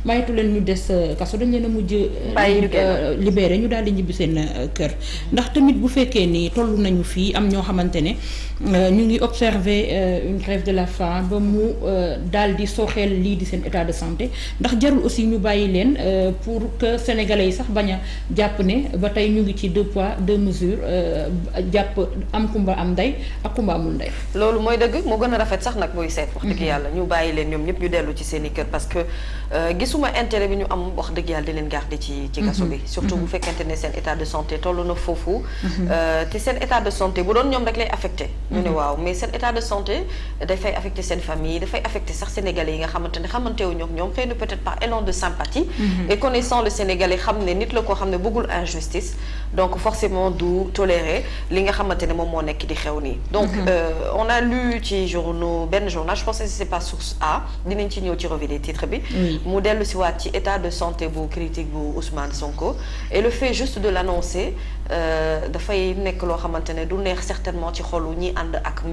maytu leen ñu des kaso dañ leen a mujj libéré ñu daal di ñibbi seen kër ndax tamit bu fekkee ni toll nañu fii am ñoo xamante ne ñu ngi observer une grève de la faim ba mu daal di sooxeel lii di seen état de santé ndax jarul aussi ñu bàyyi leen pour que sénégalais yi sax bañ a jàpp ne ba tey ñu ngi ci 2 poids 2 mesures jàpp am kumba am ndey ak kumba amul ndey. loolu mooy dëgg moo gën a rafet sax nag booy seet. wax dëgg yàlla ñu bàyyi leen ñoom ñëpp ñu dellu ci seen i kër parce que gisuma intérêt bi ñu am wax dëgg yàlla di leen garder ci kaso bi. surtout bu fekkente ne seen état de santé toll na foofu. te seen état de santé bu doon ñoom rek lay affecté. ñu ne waaw mais seen état de santé dafay affecté seen famille dafay affecté sax sénégalais yi nga xamante ne xamantewuñu ak ñoom xëy na peut-être par élan de sympathie. et connaissant le sénégalais xam ne nit la koo xam ne bëggul injustice donc forcément du tolérer li nga xamante ne moom moo nekk di xew nii. donc on a lu ci journaux benn journal je pense que c'est pas Source A dinañ ci ñëw ci revue des titres bi. mu dellu si waat ci état de santé bu critique bu Ousmane Sonko et le fait juste de l'annoncer dafay nekk loo xamante ne du neex certainement ci xolu ñi ànd ak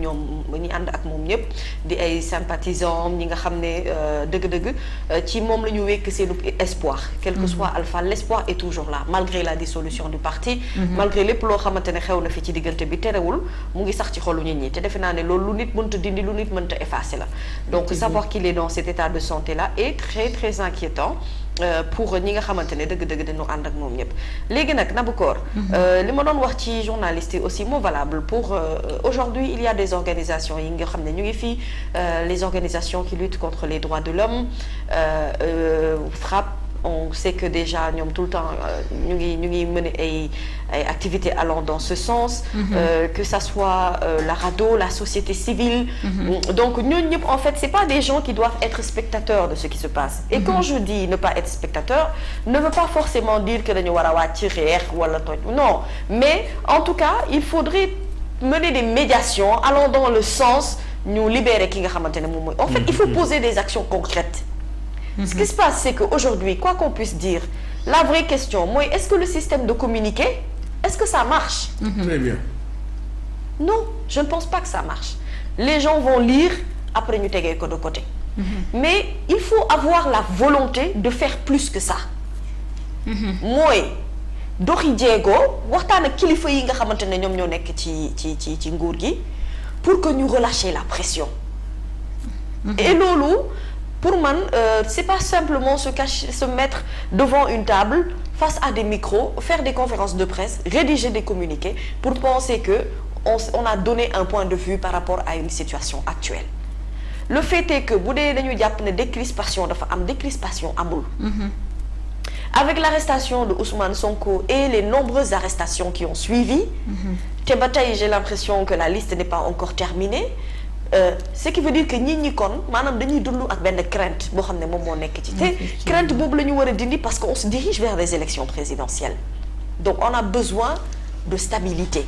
moom ñëpp di ay sympathisants ñi nga xam ne dëgg-dëgg ci moom la ñu wekk seenu espoir quel que soit alpha l'espoir est toujours là malgré la dissolution du parti malgré lépp loo xamante ne xew na fi ci diggante bi terewul mu ngi sax ci xolu nit ñi te defe naa ne loolu lu nit mënta dindi lu nit mënta effacer la donc savoir qu'il est dans cet état de santé là est très très inquiétant pour ñi nga xamante ne dëgg-dëgg dañu ànd ak moom ñëpp léegi nag Naboucor li ma doon wax ci journalistes yi aussi moo valable pour aujourd'hui il y a des organisations yi nga xam ne ñu ngi fii les organisations qui luttent contre les droits de l'homme FRAPP on sait que déjà ñoom tout le temps ñu ngi mener ay activités allant dans ce sens que ça soit la RADDHO la société civile donc ñooñu ñëpp en fait c'est pas des gens qui doivent être spectateurs de ce qui se passe et quand je dis ne pas être spectateur ne veut pas forcément dire que dañu war a wàcc xeex wala toj non mais en tout cas il faudrait mener des médiations allant dans le sens ñu libérer ki nga xamante ne moom mooy en fait il faut poser des actions concrètes. Ce qui se passe, c'est qu'aujourd'hui, quoi qu'on puisse dire, la vraie question, moi, est-ce que le système de communiquer, est-ce que ça marche? Très bien. Non, je ne pense pas que ça marche. Les gens vont lire, après nous tegee ko de côté. Mais il faut avoir la volonté de faire plus que ça. Mooy doxi jéego waxtaan ak kilifa yi nga xamante ne ñoom ñoo nekk ci nguur gi pour que ñu relâcher la pression. Et loolu pour man c'est pas simplement se mettre devant une table face à des micros faire des conférences de presse rédiger des communiqués pour penser que on a donné un point de vue par rapport à une situation actuelle le fait est que bu dee dañu jàpp ne décrispation dafa am décrispation amul avec l'arrestation de Ousmane Sonko et les nombreuses arrestations qui ont suivi te ba tey j'ai l'impression que la liste n'est pas encore terminée ce qui veut dire que ñi kon maanaam dañuy dund ak benn crainte boo xam ne moom moo nekk ci te crainte boobu la ñu war a dindi parce que on se dirige vers des élections présidentielles donc on a besoin de stabilité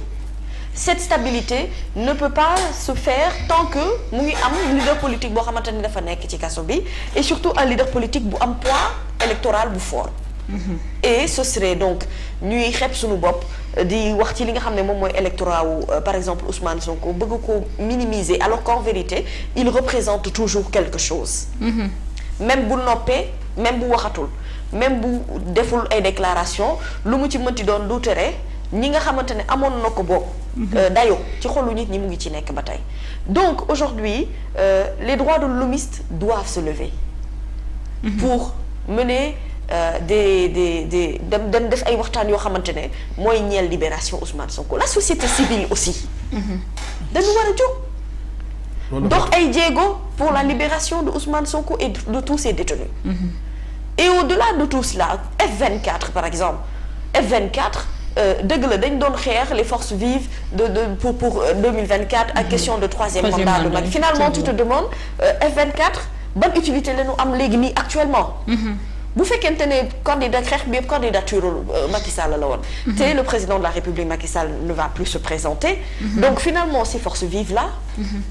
cette stabilité ne peut pas se faire tant que mu ngi am leader politique boo xamante ni dafa nekk ci kaso bi et surtout un leader politique bu am poids électoral bu fort et ce serait donc ñuy xeeb suñu bopp di wax ci li nga xam ne moom mooy électorat wu par exemple Ousmane Sonko bëgg ko minimiser alors qu'en vérité il représente toujours quelque chose même bu noppee même bu waxatul même bu deful ay déclaration lu mu ci mënti doon du tere ñi nga xamante ne amoon na ko bokk dayo ci xolu nit ñi mu ngi ci nekk ba tey donc aujourd'hui les droits de l'hommiste doivent se lever pour mener dem def ay waxtaan yoo xamante ne mooy ñeel libération Ousmane Sonko la société civile aussi dañu war a jóg dox ay jéego pour la libération de Ousmane Sonko et de tous ses détenus et au-delà de tout cela F24 par exemple F24 dëgg la dañ doon xeex les forces vives pour 2024 ak question de troisième mandat de Macky finalement tu te demandes F24 ban utilité la ñu am léegi nii actuellement bu fekkente ne candidat xeex bi yëpp candidature Macky Sall la woon te le président de la République Macky Sall ne va plus se présenter donc finalement ces forces vives là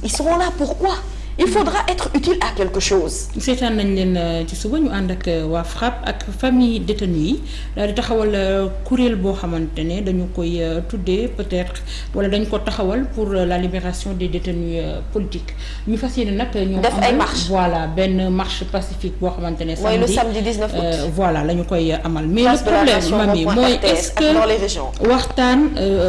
ils seront là pourquoi il faudra être utile à quelque chose. seetaan nañ leen ci suba ñu ànd ak waa FRAPP ak famille détenu yi daal di taxawal kuréel boo xamante ne dañu koy tuddee peut-être wala dañ ko taxawal pour la libération des détenus politiques ñu fas yéene nag. ñoo def ay marche voilà benn marche pacifique boo xamante ne. mooy le samedi 19 août. voilà la ñu koy amal. mais le problème mami mooy est-ce que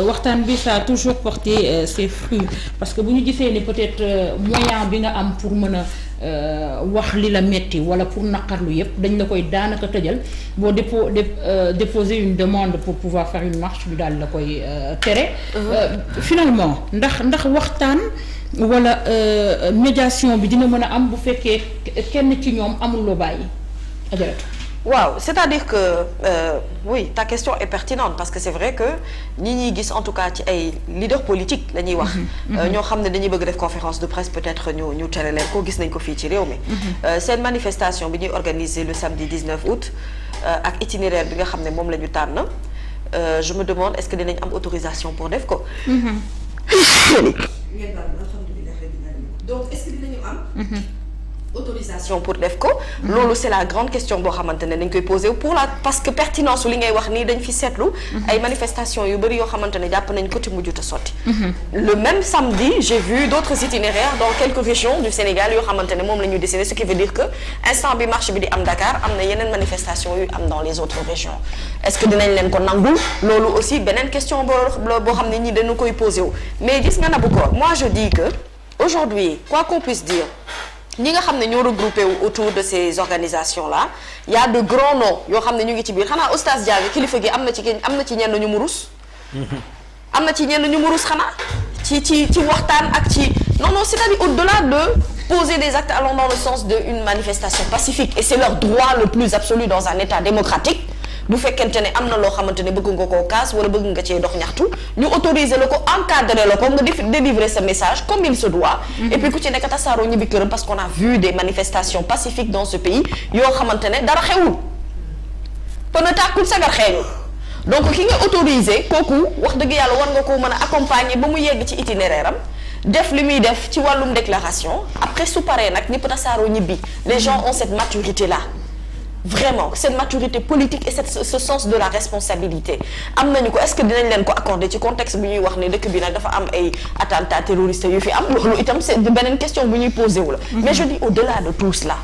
waxtaan bi ça a toujours porté ses fruits parce que bu ñu gisee ni peut-être moyen bi nga am pour mën a wax li la metti wala pour naqarlu yépp dañ la koy daanaka tëjal boo déposer une demande pour pouvoir faire une marche ñu daal la koy tere. Finalement ndax waxtaan wala médiation bi dina mën a am bu fekkee kenn ci ñoom amul loo bàyyi ajaratu. waaw c'est-à-dire que oui ta question est pertinente parce que c'est vrai que ñi ñuy gis en tout cas ci ay leaders politiques la ñuy wax. ñoo xam ne dañuy bëgg def conférence de presse peut-être ñu tere leen ko gis nañ ko fii ci réew mi. seen manifestation bi ñuy organiser le samedi 19 août ak itinéraire bi nga xam ne moom la ñu tànn je me demande est-ce que dinañ am autorisation pour def ko. Donc est-ce que dinañu am. autorisation pour def ko. loolu c'est la grande question boo xamante ne dañ koy poser parce que pertinence li ngay wax nii dañ fi seetlu. ay manifestations yu bari yoo xamante ne jàpp nañ ko te mujjut a sotti. le même samedi j'ai vu d'autres itinéraires dans quelques régions du Sénégal yoo xamante ne moom la ñu décidé ce qui veut dire que instant bi marche bi di am Dakar am na yeneen manifestations yu am dans les autres régions est-ce que dinañ leen ko nangul loolu aussi beneen question boo xam ne ñi dañu koy poser wu mais gis nga Nabou Cor moi je dis que aujourd'hui quoi qu'on puisse dire. ñi nga xam ne ñoo regroupé wu autour de ces organisations là il y a de grands noms yoo xam ne ñu ngi ci biir xanaa Oustaz Diaga kilifa gi am na ci ñenn ñu mu rus. am na ci ñenn ñu mu rus xanaa ci waxtaan ak ci non c'est-à-dire au-delà de poser des actes allant dans le sens de une manifestation pacifique et c'est leur droit le plus absolu dans un état démocratique. bu fekkente ne am na loo xamante ne bëgg nga koo kaas wala bëgg nga cee dox ñaxtu ñu autoriser la ko encadrer la ko nga délivrer ce message comme il se doit. Et puis ku ci nekk tasaaroo ñibbi këram parce qu'on a vu des manifestations pacifiques dans ce pays yoo xamante ne dara xewul pëna tàkkul sagar xeeñu donc ki nga autoriser kooku wax dëgg yàlla war nga koo mën a accompagner ba mu yegg ci itinéraire am def li muy def ci wàllum déclaration après su paree nag ñëpp tasaaroo ñibbi les gens ont cette maturité là. Vraiment cette maturité politique et ce sens de la responsabilité am nañu ko est-ce que dinañ leen ko accorder ci contexte bu ñuy wax ne dëkk bi nag dafa am ay attentats terroristes yu fi am loolu itam c'est beneen question bu ñuy posé wu la. Mais je dis au-delà de tout cela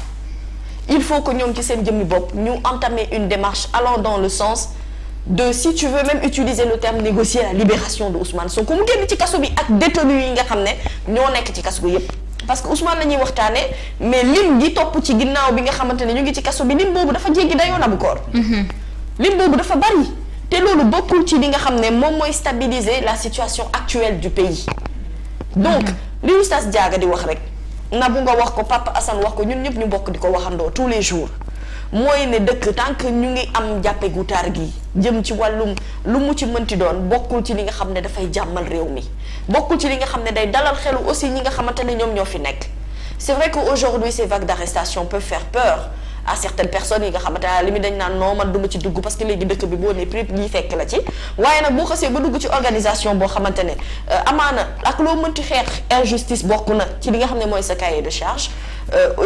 il faut que ñoom ci seen jëmmi bopp ñu entamer une démarche allant dans le sens de si tu veux même utiliser le terme négocier la libération de Ousmane Sonko mu génn ci kaso bi ak détenus yi nga xam ne ñoo nekk ci kaso bi yépp. parce que Ousmane la ñuy waxtaanee mais lim gi topp ci ginnaaw bi nga xamante ne ñu ngi ci kaso bi lim boobu dafa jéggi dayoo Nabou Cor. lim boobu dafa bari te loolu bokkul ci li nga xam ne moom mooy stabiliser la situation actuelle du pays. donc li Oustaz Diaga di wax rek Nabou nga wax ko Papa Assane wax ko ñun ñëpp ñu bokk di ko waxandoo tous les jours mooy ne dëkk tant que ñu ngi am jàppe gu taar gi jëm ci wàllum lu mu ci mënti doon bokkul ci li nga xam ne dafay jàmmal réew mi. bokkul ci li nga xam ne day dalal xelu aussi ñi nga xamante ne ñoom ñoo fi nekk c'est vrai que aujourd'hui ces vagues d'arrestation peuvent faire peur à certaines personnes yi nga xamante ne li mi dañ naan non man duma ci dugg parce que léegi dëkk bi boo nee prip lii fekk la ci waaye nag boo xasee ba dugg ci organisation boo xamante ne amaana ak loo mënti xeex injustice bokk na ci li nga xam ne mooy sa cahier de charge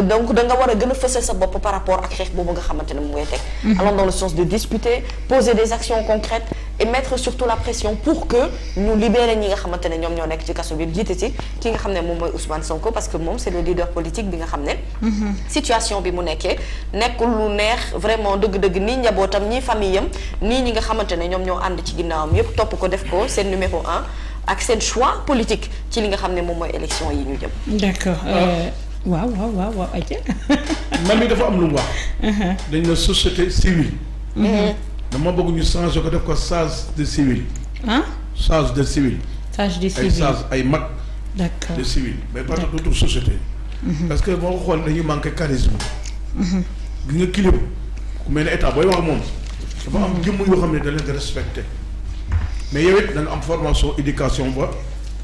donc da nga war a gën a fësal sa bopp par rapport ak xeex boobu nga xamante ne mu ngay teg allant dans le sens de discuter poser des actions concrètes et mettre surtout la pression pour que ñu libérer ñi nga xamante ne ñoom ñoo nekk ci kaso bi jiite ci ki nga xam ne moom mooy Ousmane Sonko parce que moom c'est le leader politique bi nga xam ne situation bi mu nekkee nekkul lu neex vraiment dëgg-dëgg nii njabootam ñii famille am nii ñi nga xamante ne ñoom ñoo ànd ci ginnaawam yépp topp ko def ko seen numéro 1 ak seen choix politique ci li nga xam ne moom mooy élection yi ñu jëm. D'accord. waaw ayca. man mi dafa am lu mu wax. dañ la société civile. dama bëgg ñu changer ko def ko sage de civil. sage de civil. sage de civil ay sage ay mag. d'accord de civil mais pas toute société. parce que boo ko xool dañuy manqué charisme. gi nga kilifa ku mel ne état booy wax moom. dafa am jëmm yoo xam ne da leen di respecté. mais yow it da nga am formation éducation ba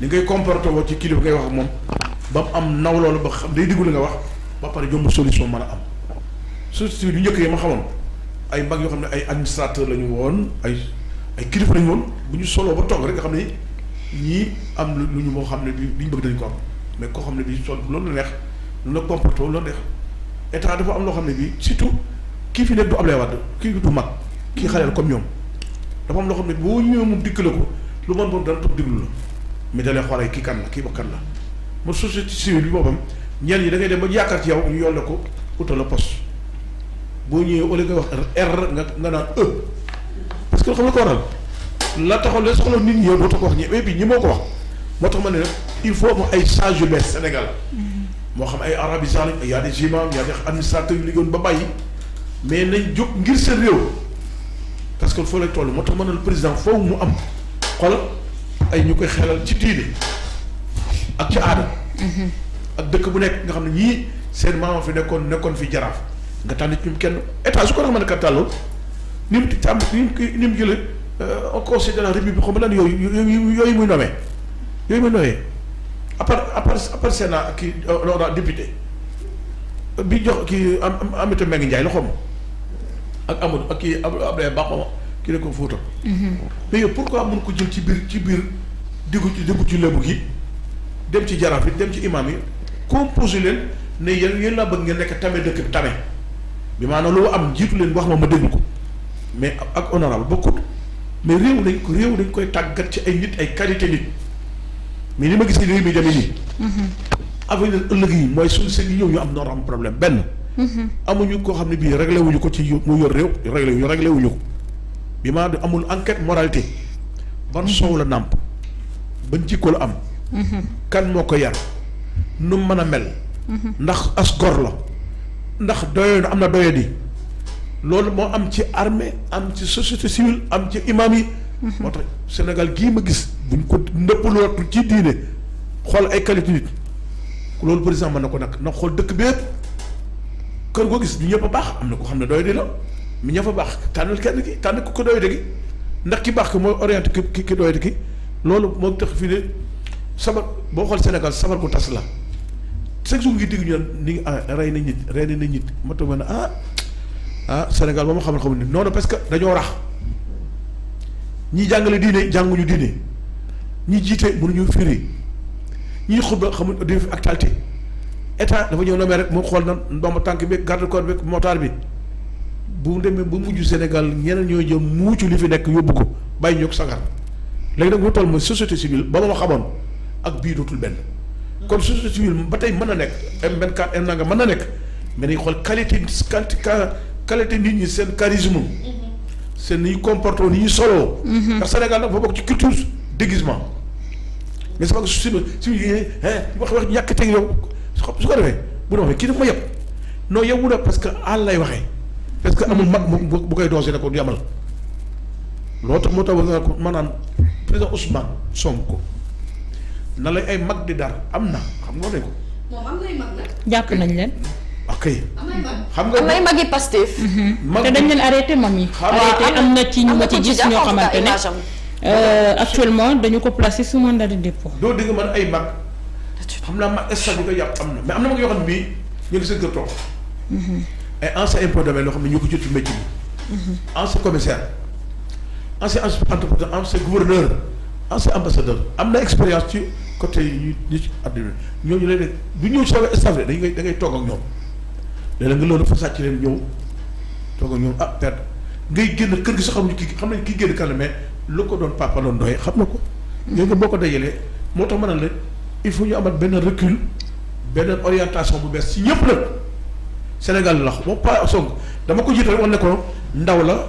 li ngay comporté woo ci kilifa ngay wax ak moom ba mu am naw loolu ba xam day diggu li nga wax ba pare jomb solution mën a am. société yu njëkk yi ma xamoon ay mag yoo xam ne ay administrateur la ñu woon ay kilifa la ñu woon bu ñu soloo ba toog rek nga xam ne ñii am lu ñu moo xam ne bi ñu bëgg dañ ko am mais koo xam ne bi sol loolu la neex lu la comporté loolu neex état dafa am loo xam ne bii surtout kii fi nekk du Ablaye Wade kii du mag kii xaleel comme ñoom dafa am loo xam ne boo ñëwee moom dikk la ko lu mën boobu dana toog diglu la mais da lay xoolee kii kan la kii ba kan la mo société civile bi boppam ñenn ñi da ngay dem ba yaakaar ci yow ñu yolle ko utal la poste boo ñëwee au lieu nga wax R nga naan E parce que xam nga ko waral la taxoon la soxla nit ñi yow doo tax ko wax ñi bi ñi moo ko wax moo tax ma ne nag il faut mu ay sages yu bees Sénégal moo xam ay arabisants lañ y a des imams y a des administrateurs yu liggéeyoon ba bàyyi mais nañ jóg ngir seen réew parce que foo lay toll moo tax ma ne le président foofu mu am xoolal ay ñu koy xelal ci diine ak ci aada ak dëkk bu nekk nga xam ne ñii seen maama fi nekkoon fi jaraaf nga tànn ci ñum kenn état su ko mën a kat tàllal ni mu tàmm ni mu jëlee au conseil de la république xam nga lan yooyu muy nommé à part Sénat ak kii député bi jox kii Aminata Mbengue Ndiaye la xom ak Amadou ak kii Abdoulaye Bakhoum kii ne ko Fouta mais yow pourquoi mun ko jël ci biir diggu ci lébu gi dem ci jaraaf yi dem ci imam yi composé leen ne yéen laa bëgg ngeen nekk tame dëkk bi tame bi maanaam loolu am jiitu leen wax ma déglu ko mais ak honorable bokkut mais réew dañ koy tàggat ci ay nit ay qualité nit mais li ma gis ni réew mi demee nii avenir ëllëg yi mooy suñu seen yi ñëw ñu am noor am problème benn amuñu koo xam ne bii réglé wuñu ko ci mu yor réew réglé wuñu ko bi maanaam amul enquête moralité ban soow la nàmp ban jikko la am kan moo ko yar nu mën a mel ndax as gor la ndax doye am na doye di loolu moo am ci armée am ci société civile am ci imam yi moo tax Sénégal gii ma gis buñ ko ndëppalootu ci diine xool ay qualité nit loolu président mën na ko nag na xool dëkk bi yëpp kër goo gis ñu ñëpp a baax am na ko xam ne doye di la mi ña fa baax tànnal kenn ki tànn ko doye di gi ndax ki baax ki mooy orienté ki doye di ki loolu moo tax fii ne sabar boo xool Sénégal sabar bu tas la chaque jour ngi dégg ñu ni rey na nit ma toog ne Sénégal ba ma xamul nit noonu parce que dañoo rax ñi jàngale diine jànguñu diine ñi jiite mënuñu firi ñi xutba xamuñ di fi actualité état dafa ñëw nomee rek mu xool na ndomba tànk bi garde corps bi motaar bi bu demee ba mujj Sénégal ñeneen ñoo jëm muucu li fi nekk yóbbu ko bàyyi ñoo ko sagar léegi nag mu toll mooy société civile ba ma xamoon ak bii dootul benn kon société civile ba tey mën na nekk M24 M nanga mën na nekk mais dañuy xool qualité nit ñi seen charisme seen ni ñu comporté ni ñu soloo ndax Sénégal nag fa bokk ci culture déguisement mais sama si wax ñàkk teg yow su ko defee bu na waxee kii daf ma yëpp non yow mun a parce que àll lay waxee parce que amul mag bu koy doosé ne ko yamal loo tax moo tax nga ko maanaam président Ousmane Sonko na lay ay mag di dar am na xam nga ne ko moom am nay mag nag jàpp nañ leen ok xam nga am nay mag yi Pastef te dañ leen arrêté mam yi arrêté am na ci ñu ma ci gis ñoo xamante ne actuellement dañu ko placé sous mandat de dépôt doo dégg man ay mag xam naa mag instant bi ko yàpp am na mais am na mag yoo xam ne bii ñu ngi seen kër toog ay ancien impôt domaine yoo xam ne ñoo ko jot ci métier bi ancien commissaire ancien entrepreneur ancien gouverneur ancien ambassadeur am na expérience ci côté yi ñu ci àdduna ñooñu léeg-léeg du ñëw ci staff da ngay toog ak ñoom léeg-léeg nga loolu fa sàcc leen ñëw toog ak ñoom perte ngay génn kër gi sax xamuñu kii xam nañ kii génn kan mais lu ko doon papa doon doy xam na ko ñoo nga boo ko dajalee moo tax ma ne la il faut ñu amal benn recul benn orientation bu bees ci ñëpp nag Sénégal la moom pas Sonko dama ko jiite rek wane ko ndaw la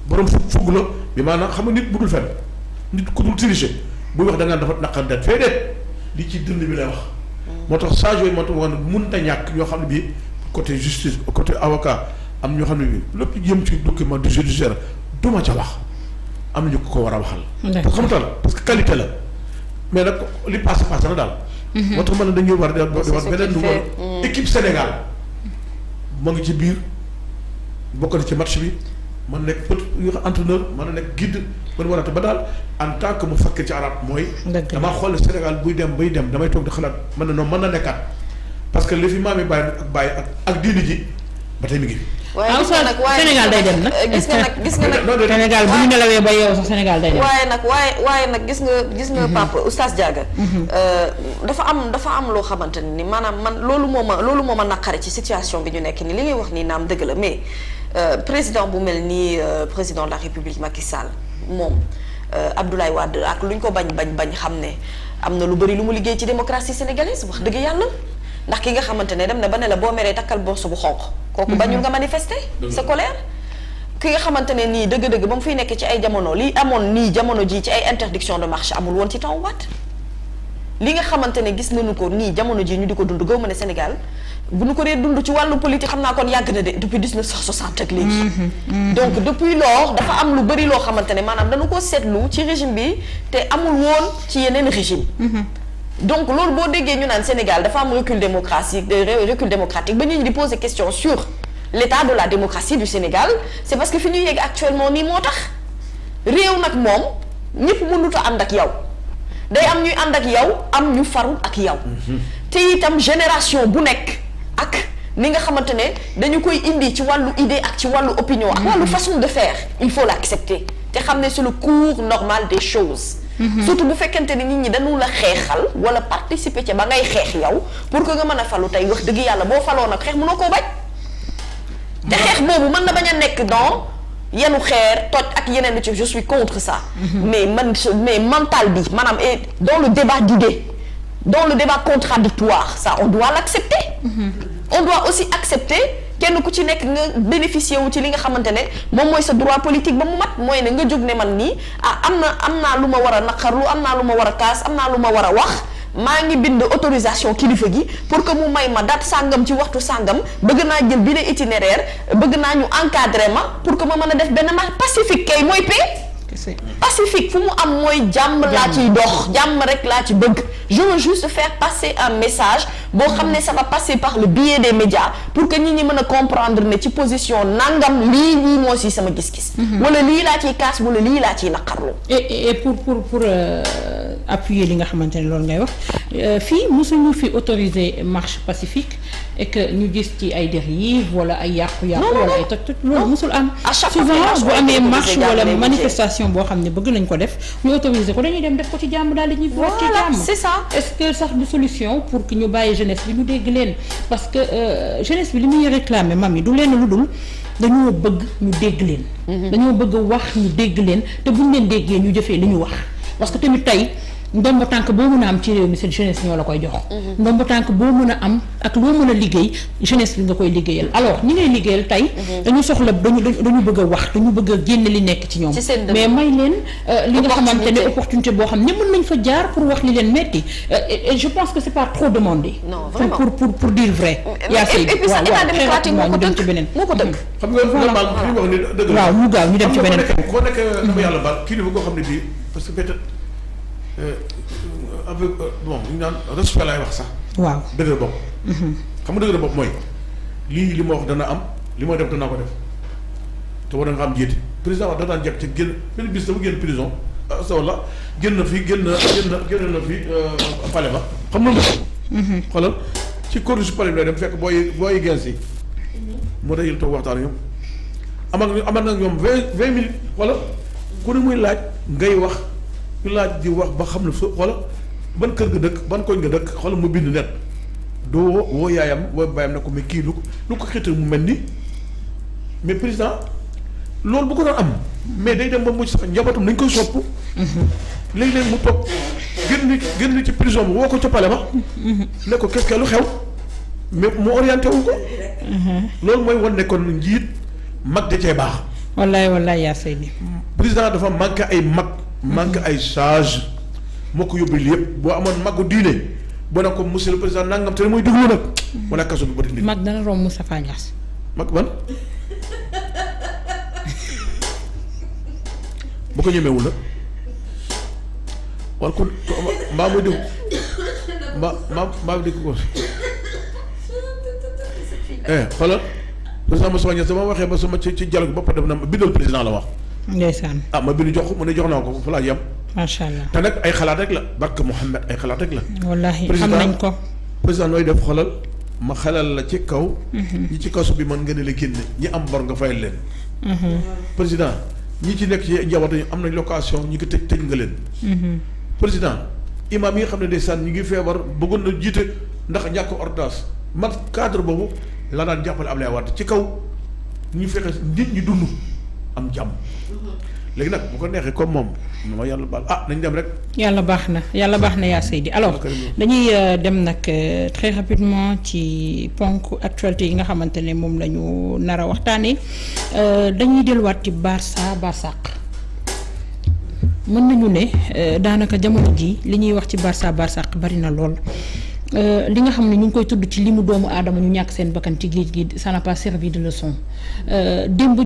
borom fugg la bi maanaam xam nga nit bu dul fen nit ku dul tricher buy wax da ngaan dafa naqar det fee deet li ci dënd bi lay wax moo tax saa yooyu moo tax wax ne mënut a ñàkk ñoo xam ne bii côté justice côté avocat am ñoo xam ne bii lépp jëm ci document du judiciaire duma ca wax am nañu ko war a waxal parce que xamutal parce que qualité la mais nag li passé na daal moo tax man ne dañuy war di war beneen numéro équipe Sénégal moo ngi ci biir bokk na ci match bi man nekk entraîneur mën na nekk guide man war a ba daal en tant que mu fakkee ci arab mooy damaa xool Sénégal buy dem bay dem damay toog di xalaat mën na noonu mën na nekkaat parce que li fi maam yi bàyyi ak diini ji ba tey mi ngi fi waaye Sénégal day dem nag. gis nga nag Sénégal bu ñu nelawee ba yow sax Sénégal day dem. waaye nag gis nga Pape Oustaz Diaga. dafa am loo xamante ni maanaam man loolu moo ma naqare ci situation bi ñu nekk ni li ngay wax nii naam dëgg la mais président bu mel nii président de la République Macky Sall moom Abdoulaye Wade ak lu ñu ko bañ xam ne am na lu bari lu mu liggéey ci démocratie sénégalaise wax dëgg yàlla. ndax ki nga xamante ne dem na ba ne la boo meree takkal borse bu xonq kooku bañul nga manifester sa colère ki nga xamante ne nii dëgg-dëgg ba mu fiy nekk ci ay jamono li amoon nii jamono ji ci ay interdiction de marche amul woon ci temps waat li nga xamante ne gis nañu ko nii jamono ji ñu di ko dund gaw ma ne Sénégal bu ñu ko dee dund ci wàllu politique xam naa kon yàgg na de depuis 1960 ak léegi donc depuis lors dafa am lu bëri loo xamante ne maanaam dañu ko seetlu ci régime bi te amul woon ci yeneen régime donc loolu boo déggee ñu naan Sénégal dafa am recul démocratique ba ñu di poser question sur l'état de la démocratie du Sénégal c'est parce que fi ñu yegg actuellement nii moo tax réew nag moom ñëpp mënut a ànd ak yow day am ñuy ànd ak yow am ñu farul ak yow te itam génération bu nekk ak ni nga xamante ne dañu koy indi ci wàllu idée ak ci wàllu opinion ak wàllu façon de faire il faut l'accepter te xam ne c'est le cours normal des choses surtout bu fekkente ni nit ñi dañu la xeexal wala participer ca ba ngay xeex yow pour que nga mën a falu tey wax dëgg yàlla boo faloo nag xeex mënoo koo bañ te xeex boobu mën na bañ a nekk dans yenu xeer toj ak yeneen ci je suis contre ça mais mental bi maanaam dans le débat d'idées dans le débat contradictoire ça on doit l'accepter on doit aussi accepter kenn ku ci nekk nga bénéficier wu ci li nga xamante ne moom mooy sa droit politique ba mu mat mooy ne nga jóg ne man nii am naa lu ma war a naqarlu am naa lu ma war a kaas am naa lu ma war a wax maa ngi bind autorisation kilifa gi pour que mu may ma date sàngam ci waxtu sàngam bëgg naa jël bi ne itinéraire bëgg naa ñu encadrer ma pour que ma mën a def benn marche pacifique kay mooy paix pacifique fu mu am mooy jàmm laa ciy dox jàmm rek laa ci bëgg je veux juste faire passer un message boo xam ne ça va passer par le biais des médias pour que nit ñi mën a comprendre ne ci position nangam lii moo si sama gis-gis wala lii laa ciy kaas wala lii laa ciy naqarlu et pour appuyer li nga xamante ne loolu ngay wax fii mosuñu fi autoriser marche pacifique et que ñu gis ci ay dérives wala ay yàqu-yàqu wala ay toj-toj loolu mosul am souvent bu amee marche wala manifestation boo xam ne bëgg nañ ko def ñu autoriser ko dañuy dem def ko ci jàmm daal di ñuy vote ci jàmm c'est ça est-ce que sax du solution pour que ñu bàyyi jeunesse bi ñu dégg leen parce que jeunesse bi li muy réclamer mam yi du leen lu dul dañoo bëgg ñu dégg leen dañoo bëgg wax ñu dégg leen te buñ leen déggee ñu jëfee li ñu wax parce que tamit tey ndombo tànk boo mën a am ci réew mi seen jeunesse ñoo la koy jox ndombo tànk boo mën a am ak loo mën a liggéey jeunesse bi nga koy liggéeyal alors ñi ngay liggéeyal tey dañu soxla dañu bëgg a wax dañu bëgg a génne li nekk ci ñoom mais may leen li nga xamante ne opportunité boo xam ne mën nañ fa jaar pour wax li leen metti et je pense que c'est pas trop demandé pour dire vrai yaa sëy waaw ñu dem ci beneen moo ko tënk xam nga normal fi wax ni dëgg la waaw ñu gaaw ñu dem ci beneen koo nekk dama yàlla baal kii koo xam ne bii parce que peut-être avec bon ñu naan respect laay wax sax. waaw dëgër bopp. xam nga dëgër bopp mooy li ma wax dana am li ma def danaa ko def te war na nga am jiite président wax da daan jekk ci génn benn bis dama génn prison walla génn na fi palais ba xam nga lu xoolal ci corniche palais bi lay dem fekk booy gens yi moo tax yéen toog waxtaan ñoom amal nag ñoom 20 minutes xoolal ku ne muy laaj ngay wax ñu laaj di wax ba xam ne su xoolal ban kër nga dëkk ban koñ nga dëkk xoolal mu bind net doo woo yaayam woo baayam ne ko mais kii lu ko xeetal mu mel ni mais président loolu bu ko doon am mais day dem ba mujj sax njabootam nañ koy sopp léegi-léegi mu toog génn ci prison bi woo ko ca palais ba ne ko qu'est-ce que lu xew mais mu orienté wu ko loolu mooy wan ne kon njiit mag da cee baax wallaay yaa Seydi président dafa manqué ay mag manque ay sage moo ko yóbbu yëpp boo amoon maggu diine boo ne ko monsieur le président nangam te ne mooy déglu nag wala kaso bi ba dindi mag dana romb Moustapha Niasse mag ban bu ko ñemewul nag wala kon mbaa muy dégg mbaa dégg ko xoolal président Moustapha Niasse dama waxee ba sama ci dialogue ba pare def na bindal président la wax ndeysaan ma bind jox mu ne jox naa ko fa laa yem macha allah te nag ay xalaat rek la barke Mouhamed ay xalaat rek la wallahi xam nañ ko président nooy def xoolal ma xelal la ci kaw. ñi ci kaso bi mën nga ne la génne ñi am bor nga fayal leen. président ñi ci nekk ci njabootu am nañ location ñi ko tëj nga leen. président imam yi nga xam ne ndeysaan ñi ngi feebar bëggoon na jiite ndax ñàkk ordonnance man cadre boobu la daan jàppale Ablaye Wade ci kaw ñu fexe nit ñi dund am jàmm. léegi nag bu ko neexee comme moom ma yàlla baal nañ dem rek. yàlla baax na yaa Seydi alors dañuy dem nag très rapidement ci ponk actualité yi nga xamante ne moom la ñu nar a waxtaanee dañuy delluwaat ci Barsaq mën nañu ne daanaka jamono ji li ñuy wax ci Barsaq bari na lool. li nga xam ne ñu ngi koy tudd ci limu doomu aadama ñu ñàkk seen bakkan ci géej gi ça n'a pas servi de leçon démb